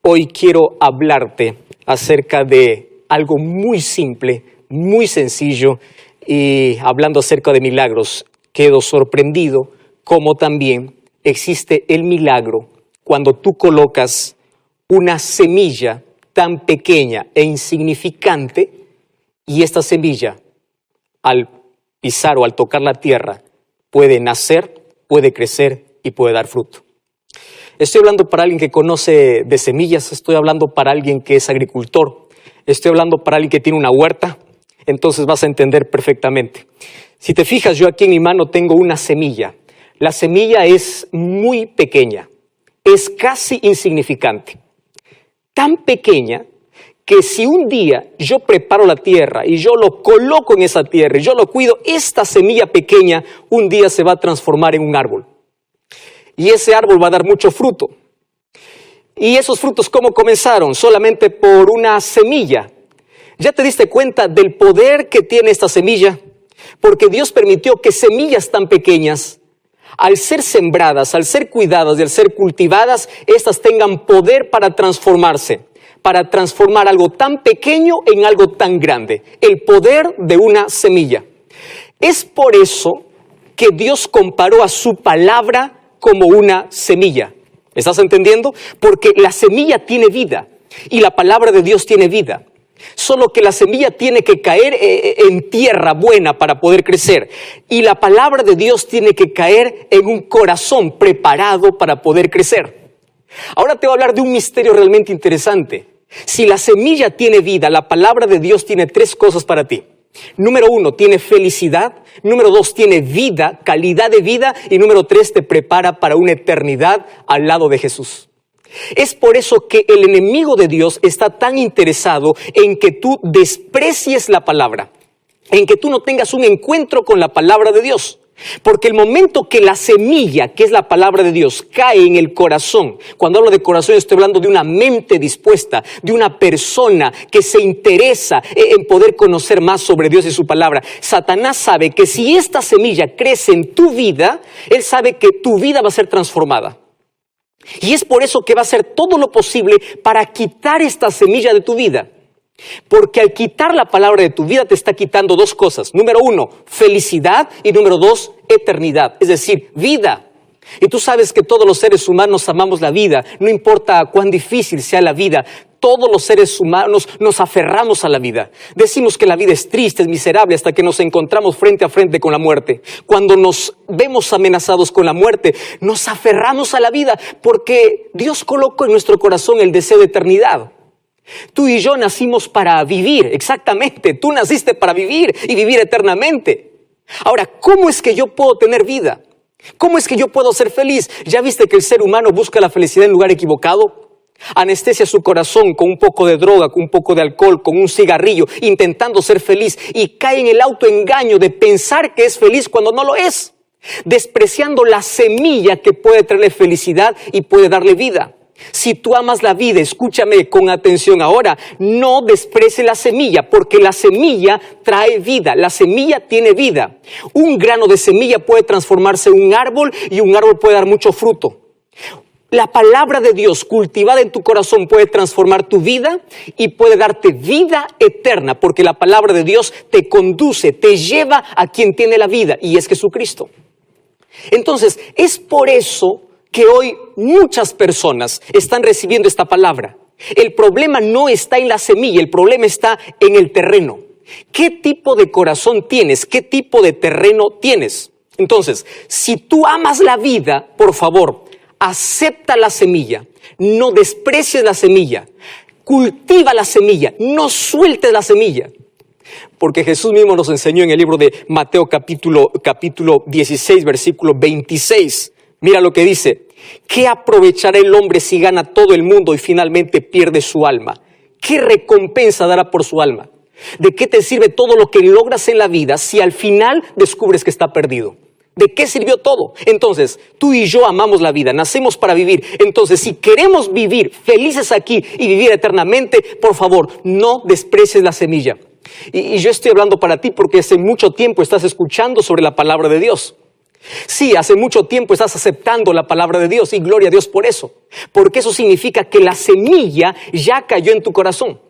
Hoy quiero hablarte acerca de algo muy simple, muy sencillo, y hablando acerca de milagros, quedo sorprendido cómo también existe el milagro cuando tú colocas una semilla tan pequeña e insignificante y esta semilla, al pisar o al tocar la tierra, puede nacer, puede crecer y puede dar fruto. Estoy hablando para alguien que conoce de semillas, estoy hablando para alguien que es agricultor, estoy hablando para alguien que tiene una huerta, entonces vas a entender perfectamente. Si te fijas, yo aquí en mi mano tengo una semilla. La semilla es muy pequeña, es casi insignificante. Tan pequeña que si un día yo preparo la tierra y yo lo coloco en esa tierra y yo lo cuido, esta semilla pequeña un día se va a transformar en un árbol. Y ese árbol va a dar mucho fruto. ¿Y esos frutos cómo comenzaron? Solamente por una semilla. ¿Ya te diste cuenta del poder que tiene esta semilla? Porque Dios permitió que semillas tan pequeñas, al ser sembradas, al ser cuidadas y al ser cultivadas, estas tengan poder para transformarse, para transformar algo tan pequeño en algo tan grande. El poder de una semilla. Es por eso que Dios comparó a su palabra como una semilla. ¿Estás entendiendo? Porque la semilla tiene vida y la palabra de Dios tiene vida. Solo que la semilla tiene que caer en tierra buena para poder crecer. Y la palabra de Dios tiene que caer en un corazón preparado para poder crecer. Ahora te voy a hablar de un misterio realmente interesante. Si la semilla tiene vida, la palabra de Dios tiene tres cosas para ti. Número 1, tiene felicidad. Número 2, tiene vida, calidad de vida. Y número 3, te prepara para una eternidad al lado de Jesús. Es por eso que el enemigo de Dios está tan interesado en que tú desprecies la palabra, en que tú no tengas un encuentro con la palabra de Dios. Porque el momento que la semilla, que es la palabra de Dios, cae en el corazón, cuando hablo de corazón estoy hablando de una mente dispuesta, de una persona que se interesa en poder conocer más sobre Dios y su palabra. Satanás sabe que si esta semilla crece en tu vida, él sabe que tu vida va a ser transformada. Y es por eso que va a hacer todo lo posible para quitar esta semilla de tu vida. Porque al quitar la palabra de tu vida te está quitando dos cosas. Número 1, felicidad, y número 2, eternidad, es decir, vida. Y tú sabes que todos los seres humanos amamos la vida, no importa cuán difícil sea la vida, todos los seres humanos nos aferramos a la vida. Decimos que la vida es triste, es miserable, hasta que nos encontramos frente a frente con la muerte. Cuando nos vemos amenazados con la muerte, nos aferramos a la vida, porque Dios colocó en nuestro corazón el deseo de eternidad. Tú y yo nacimos para vivir, exactamente, tú naciste para vivir y vivir eternamente. Ahora, ¿cómo es que yo puedo tener vida? ¿Cómo es que yo puedo ser feliz? ¿Ya viste que el ser humano busca la felicidad en lugar equivocado? Anestesia su corazón con un poco de droga, con un poco de alcohol, con un cigarrillo, intentando ser feliz, y cae en el autoengaño de pensar que es feliz cuando no lo es, despreciando la semilla que puede traerle felicidad y puede darle vida. Si tú amas la vida, escúchame con atención ahora, no desprecies la semilla, porque la semilla trae vida, la semilla tiene vida. Un grano de semilla puede transformarse en un árbol y un árbol puede dar mucho fruto. La palabra de Dios cultivada en tu corazón puede transformar tu vida y puede darte vida eterna, porque la palabra de Dios te conduce, te lleva a quien tiene la vida, y es Jesucristo. Entonces, es por eso que hoy muchas personas están recibiendo esta palabra. El problema no está en la semilla, el problema está en el terreno. ¿Qué tipo de corazón tienes? ¿Qué tipo de terreno tienes? Entonces, si tú amas la vida, por favor, acepta la semilla, no desprecies la semilla, cultiva la semilla, no sueltes la semilla. Porque Jesús mismo nos enseñó en el libro de Mateo capítulo 16, versículo 26. Mira lo que dice: ¿qué aprovechará el hombre si gana todo el mundo y finalmente pierde su alma? ¿Qué recompensa dará por su alma? ¿De qué te sirve todo lo que logras en la vida si al final descubres que está perdido? ¿De qué sirvió todo? Entonces, tú y yo amamos la vida, nacemos para vivir. Entonces, si queremos vivir felices aquí y vivir eternamente, por favor, no desprecies la semilla. Y yo estoy hablando para ti porque hace mucho tiempo estás escuchando sobre la palabra de Dios. Sí, hace mucho tiempo estás aceptando la palabra de Dios y gloria a Dios por eso. Porque eso significa que la semilla ya cayó en tu corazón.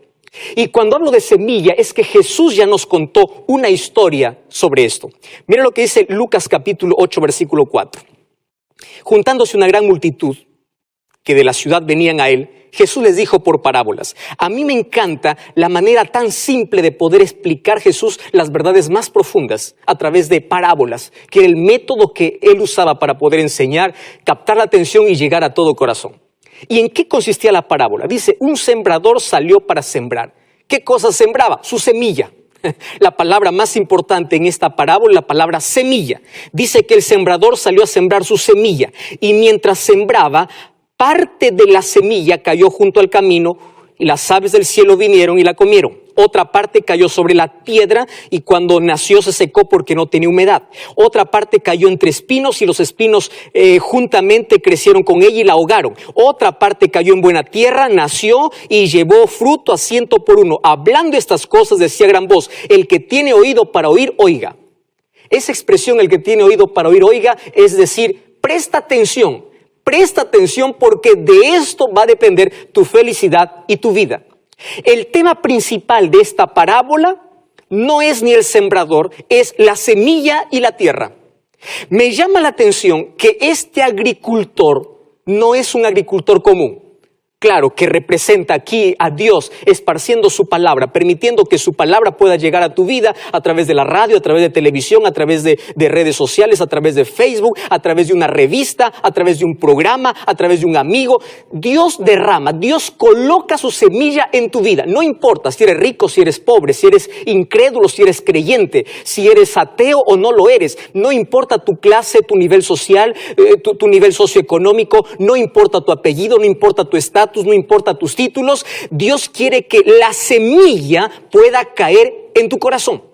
Y cuando hablo de semilla es que Jesús ya nos contó una historia sobre esto. Mira lo que dice Lucas capítulo 8 versículo 4. Juntándose una gran multitud que de la ciudad venían a él, Jesús les dijo por parábolas. A mí me encanta la manera tan simple de poder explicar Jesús las verdades más profundas a través de parábolas, que era el método que él usaba para poder enseñar, captar la atención y llegar a todo corazón. ¿Y en qué consistía la parábola? Dice, un sembrador salió para sembrar. ¿Qué cosa sembraba? Su semilla. La palabra más importante en esta parábola, la palabra semilla. Dice que el sembrador salió a sembrar su semilla y mientras sembraba, parte de la semilla cayó junto al camino y las aves del cielo vinieron y la comieron. Otra parte cayó sobre la piedra y cuando nació se secó porque no tenía humedad. Otra parte cayó entre espinos y los espinos juntamente crecieron con ella y la ahogaron. Otra parte cayó en buena tierra, nació y llevó fruto a 100 por 1. Hablando estas cosas decía a gran voz, el que tiene oído para oír, oiga. Esa expresión, el que tiene oído para oír, oiga, es decir, presta atención porque de esto va a depender tu felicidad y tu vida. El tema principal de esta parábola no es ni el sembrador, es la semilla y la tierra. Me llama la atención que este agricultor no es un agricultor común. Claro, que representa aquí a Dios esparciendo su palabra, permitiendo que su palabra pueda llegar a tu vida a través de la radio, a través de televisión, a través de redes sociales, a través de Facebook, a través de una revista, a través de un programa, a través de un amigo. Dios derrama, Dios coloca su semilla en tu vida. No importa si eres rico, si eres pobre, si eres incrédulo, si eres creyente, si eres ateo o no lo eres. No importa tu clase, tu nivel social, tu nivel socioeconómico, no importa tu apellido, no importa tu estatus, no importa tus títulos, Dios quiere que la semilla pueda caer en tu corazón.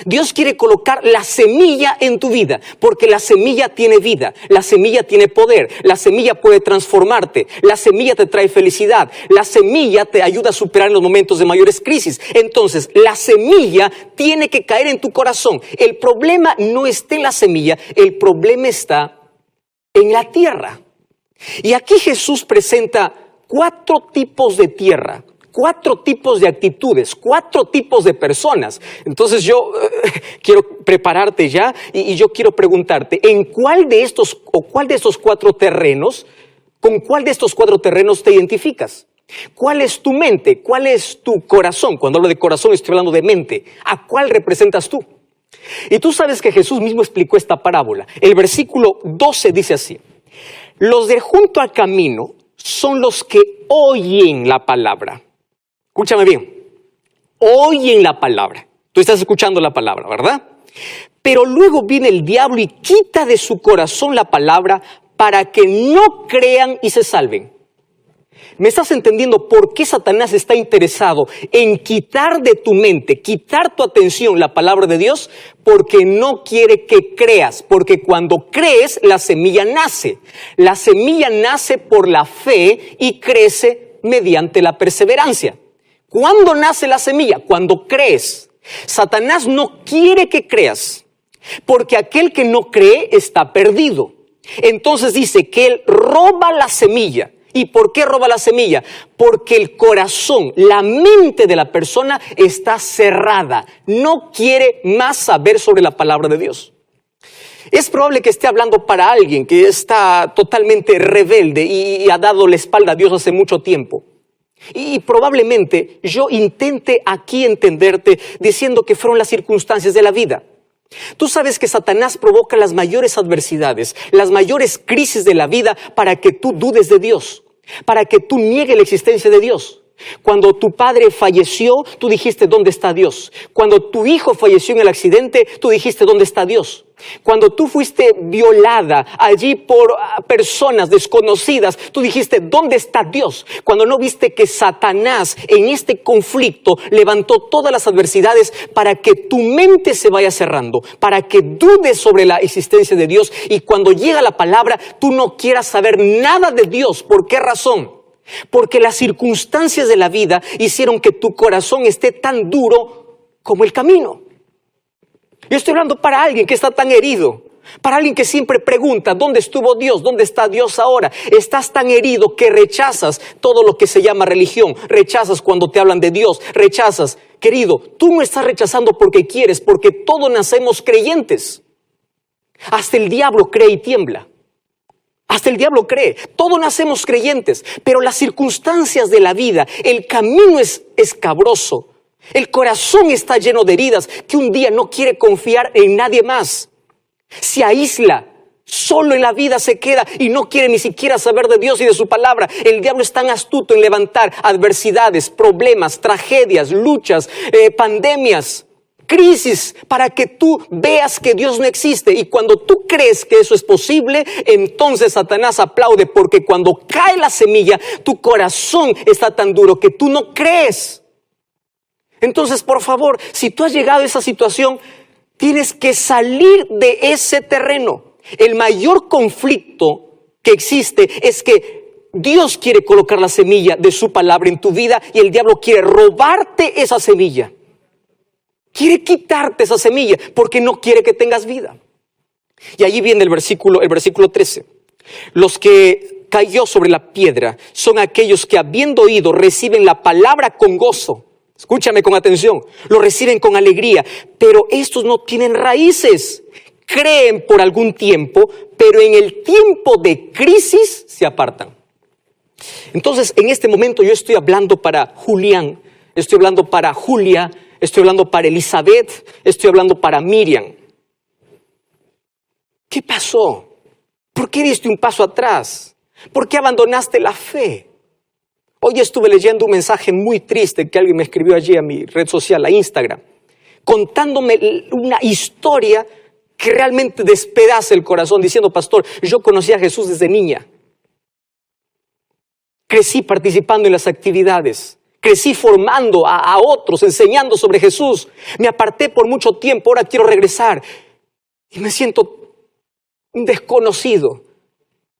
Dios quiere colocar la semilla en tu vida, porque la semilla tiene vida, la semilla tiene poder, la semilla puede transformarte, la semilla te trae felicidad, la semilla te ayuda a superar en los momentos de mayores crisis. Entonces, la semilla tiene que caer en tu corazón. El problema no está en la semilla, el problema está en la tierra. Y aquí Jesús presenta 4 tipos de tierra, 4 tipos de actitudes, 4 tipos de personas. Entonces yo quiero prepararte ya y yo quiero preguntarte, ¿en cuál de estos 4 terrenos, con cuál de estos 4 terrenos te identificas? ¿Cuál es tu mente? ¿Cuál es tu corazón? Cuando hablo de corazón estoy hablando de mente. ¿A cuál representas tú? Y tú sabes que Jesús mismo explicó esta parábola. El versículo 12 dice así, los de junto al camino son los que oyen la palabra. Escúchame bien, oyen la palabra. Tú estás escuchando la palabra, ¿verdad? Pero luego viene el diablo y quita de su corazón la palabra para que no crean y se salven. ¿Me estás entendiendo por qué Satanás está interesado en quitar de tu mente, quitar tu atención la palabra de Dios? Porque no quiere que creas, porque cuando crees la semilla nace. La semilla nace por la fe y crece mediante la perseverancia. ¿Cuándo nace la semilla? Cuando crees. Satanás no quiere que creas, porque aquel que no cree está perdido. Entonces dice que él roba la semilla. ¿Y por qué roba la semilla? Porque el corazón, la mente de la persona está cerrada. No quiere más saber sobre la palabra de Dios. Es probable que esté hablando para alguien que está totalmente rebelde y ha dado la espalda a Dios hace mucho tiempo. Y probablemente yo intente aquí entenderte diciendo que fueron las circunstancias de la vida. Tú sabes que Satanás provoca las mayores adversidades, las mayores crisis de la vida para que tú dudes de Dios, para que tú niegues la existencia de Dios. Cuando tu padre falleció, tú dijiste, ¿dónde está Dios? Cuando tu hijo falleció en el accidente, tú dijiste, ¿dónde está Dios? Cuando tú fuiste violada allí por personas desconocidas, tú dijiste, ¿dónde está Dios? Cuando no viste que Satanás en este conflicto levantó todas las adversidades para que tu mente se vaya cerrando, para que dudes sobre la existencia de Dios y cuando llega la palabra, tú no quieras saber nada de Dios. ¿Por qué razón? Porque las circunstancias de la vida hicieron que tu corazón esté tan duro como el camino. Yo estoy hablando para alguien que está tan herido, Para alguien que siempre pregunta, ¿dónde estuvo Dios? ¿Dónde está Dios ahora? Estás tan herido que rechazas todo lo que se llama religión. Rechazas cuando te hablan de Dios. Rechazas. Querido, tú no estás rechazando porque quieres, porque todos nacemos creyentes. Hasta el diablo cree y tiembla. Hasta el diablo cree. Todos nacemos creyentes. Pero las circunstancias de la vida, el camino es escabroso. El corazón está lleno de heridas que un día no quiere confiar en nadie más. Se aísla, solo en la vida se queda y no quiere ni siquiera saber de Dios y de su palabra. El diablo es tan astuto en levantar adversidades, problemas, tragedias, luchas, pandemias, crisis, para que tú veas que Dios no existe. Y cuando tú crees que eso es posible, entonces Satanás aplaude, porque cuando cae la semilla, tu corazón está tan duro que tú no crees. Entonces, por favor, si tú has llegado a esa situación, tienes que salir de ese terreno. El mayor conflicto que existe es que Dios quiere colocar la semilla de su palabra en tu vida y el diablo quiere robarte esa semilla. Quiere quitarte esa semilla porque no quiere que tengas vida. Y allí viene el versículo 13. Los que cayó sobre la piedra son aquellos que, habiendo oído, reciben la palabra con gozo. Escúchame con atención, lo reciben con alegría, pero estos no tienen raíces. Creen por algún tiempo, pero en el tiempo de crisis se apartan. Entonces, en este momento yo estoy hablando para Julián, estoy hablando para Julia, estoy hablando para Elizabeth, estoy hablando para Miriam. ¿Qué pasó? ¿Por qué diste un paso atrás? ¿Por qué abandonaste la fe? Hoy estuve leyendo un mensaje muy triste que alguien me escribió allí a mi red social, a Instagram, contándome una historia que realmente despedaza el corazón, diciendo: pastor, yo conocí a Jesús desde niña. Crecí participando en las actividades, crecí formando a otros, enseñando sobre Jesús. Me aparté por mucho tiempo, ahora quiero regresar. Y me siento un desconocido.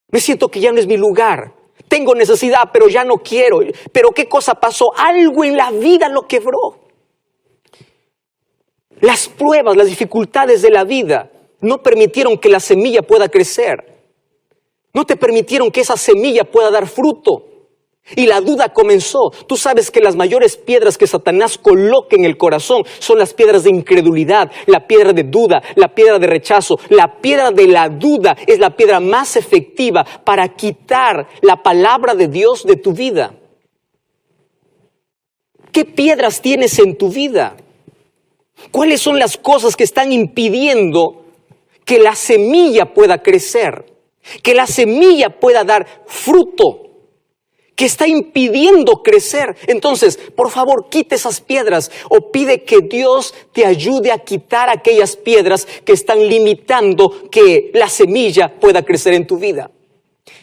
Me siento que ya no es mi lugar. Tengo necesidad, pero ya no quiero. Pero ¿qué cosa pasó? Algo en la vida lo quebró. Las pruebas, las dificultades de la vida no permitieron que la semilla pueda crecer. No te permitieron que esa semilla pueda dar fruto. Y la duda comenzó. Tú sabes que las mayores piedras que Satanás coloca en el corazón son las piedras de incredulidad, la piedra de duda, la piedra de rechazo. La piedra de la duda es la piedra más efectiva para quitar la palabra de Dios de tu vida. ¿Qué piedras tienes en tu vida? ¿Cuáles son las cosas que están impidiendo que la semilla pueda crecer? Que la semilla pueda dar fruto. Que está impidiendo crecer. Entonces, por favor, quite esas piedras o pide que Dios te ayude a quitar aquellas piedras que están limitando que la semilla pueda crecer en tu vida.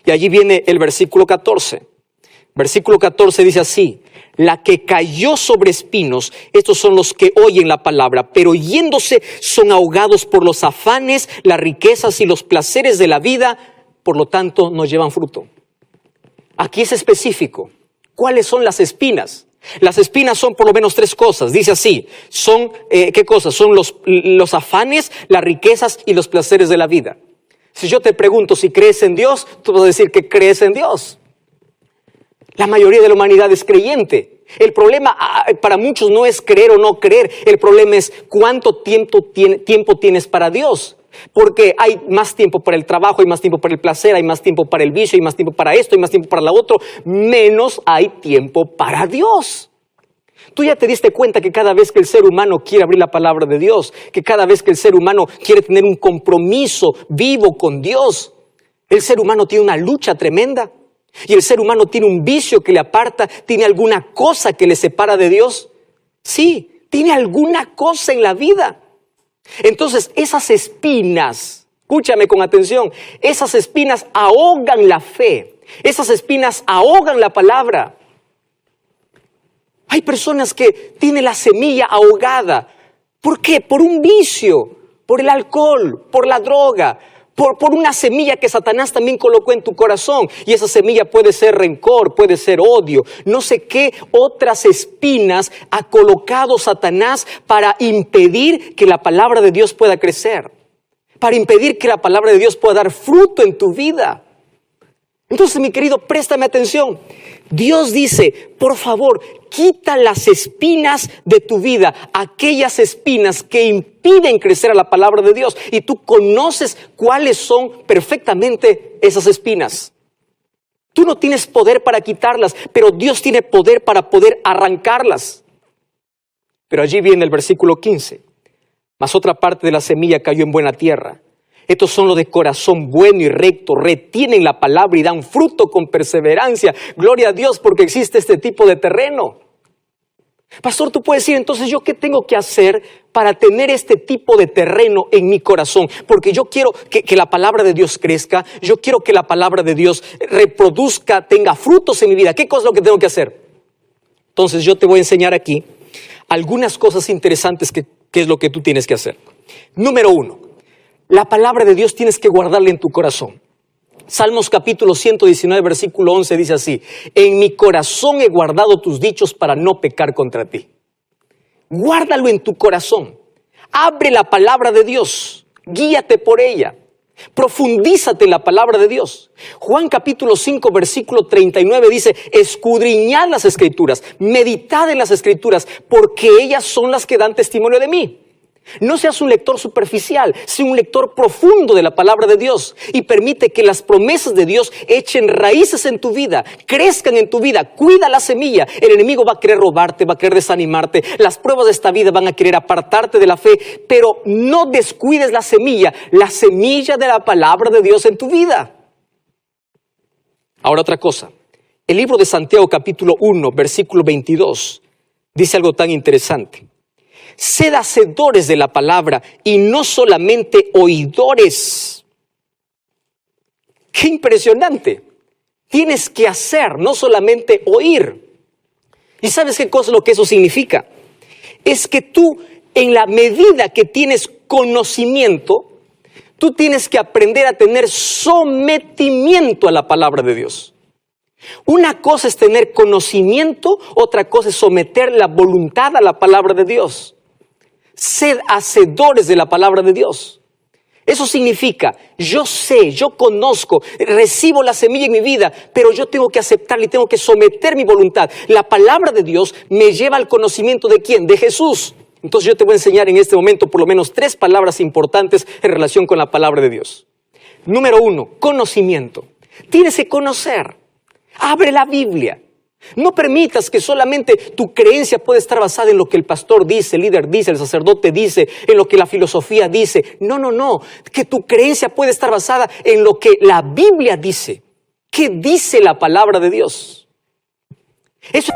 Y allí viene el versículo 14. Versículo 14 dice así: la que cayó sobre espinos, estos son los que oyen la palabra, pero yéndose son ahogados por los afanes, las riquezas y los placeres de la vida, por lo tanto no llevan fruto. Aquí es específico. ¿Cuáles son las espinas? Las espinas son por lo menos tres cosas. Dice así, son, ¿qué cosas? Son los afanes, las riquezas y los placeres de la vida. Si yo te pregunto si crees en Dios, tú vas a decir que crees en Dios. La mayoría de la humanidad es creyente. El problema para muchos no es creer o no creer. El problema es cuánto tiempo tienes para Dios. Porque hay más tiempo para el trabajo, hay más tiempo para el placer, hay más tiempo para el vicio, hay más tiempo para esto, hay más tiempo para lo otro. Menos hay tiempo para Dios. Tú ya te diste cuenta que cada vez que el ser humano quiere abrir la palabra de Dios, que cada vez que el ser humano quiere tener un compromiso vivo con Dios, el ser humano tiene una lucha tremenda. Y el ser humano tiene un vicio que le aparta, tiene alguna cosa que le separa de Dios. Sí, tiene alguna cosa en la vida. Entonces esas espinas, escúchame con atención, esas espinas ahogan la fe, esas espinas ahogan la palabra. Hay personas que tienen la semilla ahogada. ¿Por qué? Por un vicio, por el alcohol, por la droga, por una semilla que Satanás también colocó en tu corazón. Y esa semilla puede ser rencor, puede ser odio. No sé qué otras espinas ha colocado Satanás para impedir que la palabra de Dios pueda crecer. para impedir que la palabra de Dios pueda dar fruto en tu vida. Entonces, mi querido, préstame atención. Dios dice, por favor, quita las espinas de tu vida, aquellas espinas que impiden crecer a la palabra de Dios. Y tú conoces cuáles son perfectamente esas espinas. Tú no tienes poder para quitarlas, pero Dios tiene poder para poder arrancarlas. Pero allí viene el versículo 15. Mas otra parte de la semilla cayó en buena tierra. Estos son los de corazón bueno y recto, retienen la palabra y dan fruto con perseverancia. Gloria a Dios porque existe este tipo de terreno. Pastor, tú puedes decir, entonces, ¿yo qué tengo que hacer para tener este tipo de terreno en mi corazón? Porque yo quiero que la palabra de Dios crezca, yo quiero que la palabra de Dios reproduzca, tenga frutos en mi vida. ¿Qué cosa es lo que tengo que hacer? Entonces, yo te voy a enseñar aquí algunas cosas interesantes que es lo que tú tienes que hacer. Número 1, la palabra de Dios tienes que guardarla en tu corazón. Salmos capítulo 119, versículo 11 dice así: en mi corazón he guardado tus dichos para no pecar contra ti. Guárdalo en tu corazón. Abre la palabra de Dios. Guíate por ella. Profundízate en la palabra de Dios. Juan capítulo 5, versículo 39 dice: escudriñad las escrituras, meditad en las escrituras, porque ellas son las que dan testimonio de mí. No seas un lector superficial, sé un lector profundo de la palabra de Dios y permite que las promesas de Dios echen raíces en tu vida, crezcan en tu vida. Cuida la semilla. El enemigo va a querer robarte, va a querer desanimarte. Las pruebas de esta vida van a querer apartarte de la fe, pero no descuides la semilla de la palabra de Dios en tu vida. Ahora otra cosa. El libro de Santiago capítulo 1, versículo 22 dice algo tan interesante. Sed hacedores de la palabra y no solamente oidores. ¡Qué impresionante! Tienes que hacer, no solamente oír. ¿Y sabes qué cosa es lo que eso significa? Es que tú, en la medida que tienes conocimiento, tú tienes que aprender a tener sometimiento a la palabra de Dios. Una cosa es tener conocimiento, otra cosa es someter la voluntad a la palabra de Dios. Sed hacedores de la palabra de Dios. Eso significa, yo sé, yo conozco, recibo la semilla en mi vida, pero yo tengo que aceptarla y tengo que someter mi voluntad. La palabra de Dios me lleva al conocimiento ¿de quién? De Jesús. Entonces yo te voy a enseñar en este momento por lo menos 3 palabras importantes en relación con la palabra de Dios. Número 1, conocimiento. Tienes que conocer. Abre la Biblia. No permitas que solamente tu creencia pueda estar basada en lo que el pastor dice, el líder dice, el sacerdote dice, en lo que la filosofía dice. No. Que tu creencia puede estar basada en lo que la Biblia dice. ¿Qué dice la palabra de Dios? Eso.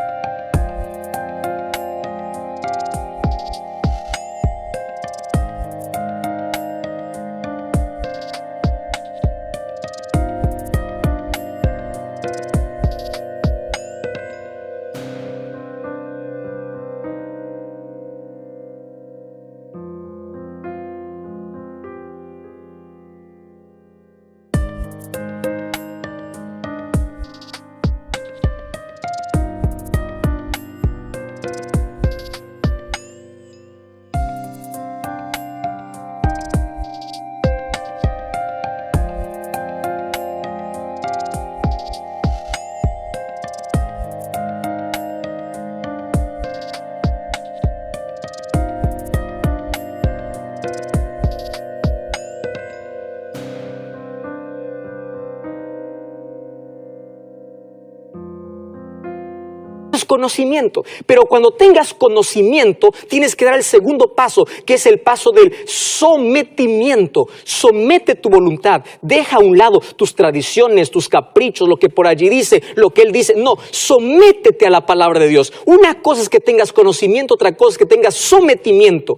Conocimiento, pero cuando tengas conocimiento tienes que dar el segundo paso, que es el paso del sometimiento. Somete tu voluntad, deja a un lado tus tradiciones, tus caprichos, lo que por allí dice, lo que él dice. No, sométete a la palabra de Dios. Una cosa es que tengas conocimiento, otra cosa es que tengas sometimiento.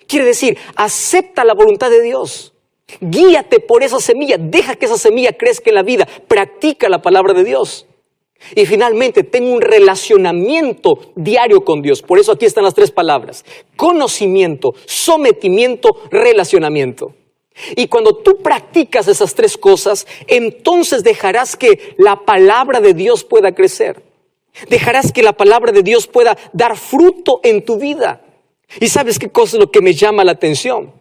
Quiere decir, acepta la voluntad de Dios. Guíate por esa semilla, deja que esa semilla crezca en la vida, practica la palabra de Dios. Y finalmente, ten un relacionamiento diario con Dios. Por eso aquí están las 3 palabras: conocimiento, sometimiento, relacionamiento. Y cuando tú practicas esas 3 cosas, entonces dejarás que la palabra de Dios pueda crecer. Dejarás que la palabra de Dios pueda dar fruto en tu vida. ¿Y sabes qué cosa es lo que me llama la atención?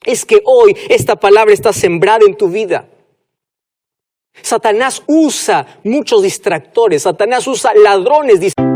es que hoy esta palabra está sembrada en tu vida. Satanás usa muchos distractores, Satanás usa ladrones disfrazados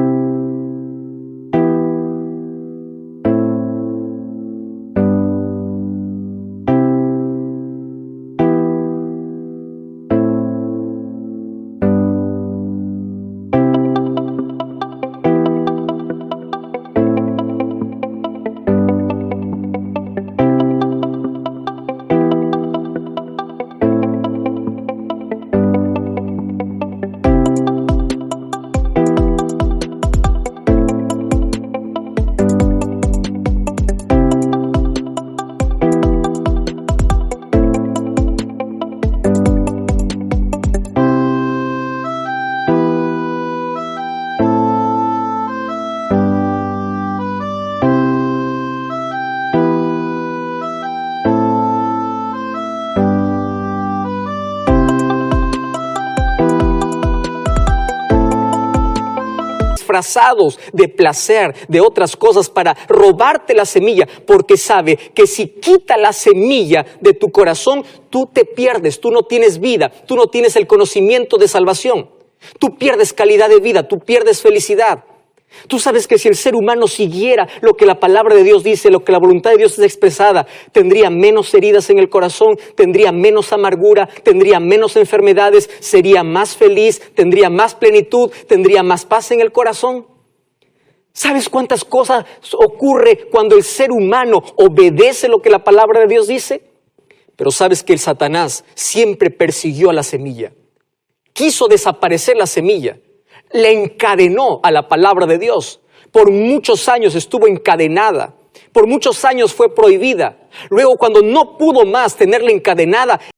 de placer, de otras cosas, para robarte la semilla, porque sabe que si quita la semilla de tu corazón, tú te pierdes, tú no tienes vida, tú no tienes el conocimiento de salvación, tú pierdes calidad de vida, tú pierdes felicidad. Tú sabes que si el ser humano siguiera lo que la palabra de Dios dice, lo que la voluntad de Dios es expresada, tendría menos heridas en el corazón, tendría menos amargura, tendría menos enfermedades, sería más feliz, tendría más plenitud, tendría más paz en el corazón. ¿Sabes cuántas cosas ocurre cuando el ser humano obedece lo que la palabra de Dios dice? Pero sabes que el Satanás siempre persiguió a la semilla, quiso desaparecer la semilla. Le encadenó a la palabra de Dios. Por muchos años estuvo encadenada. Por muchos años fue prohibida. Luego, cuando no pudo más tenerla encadenada,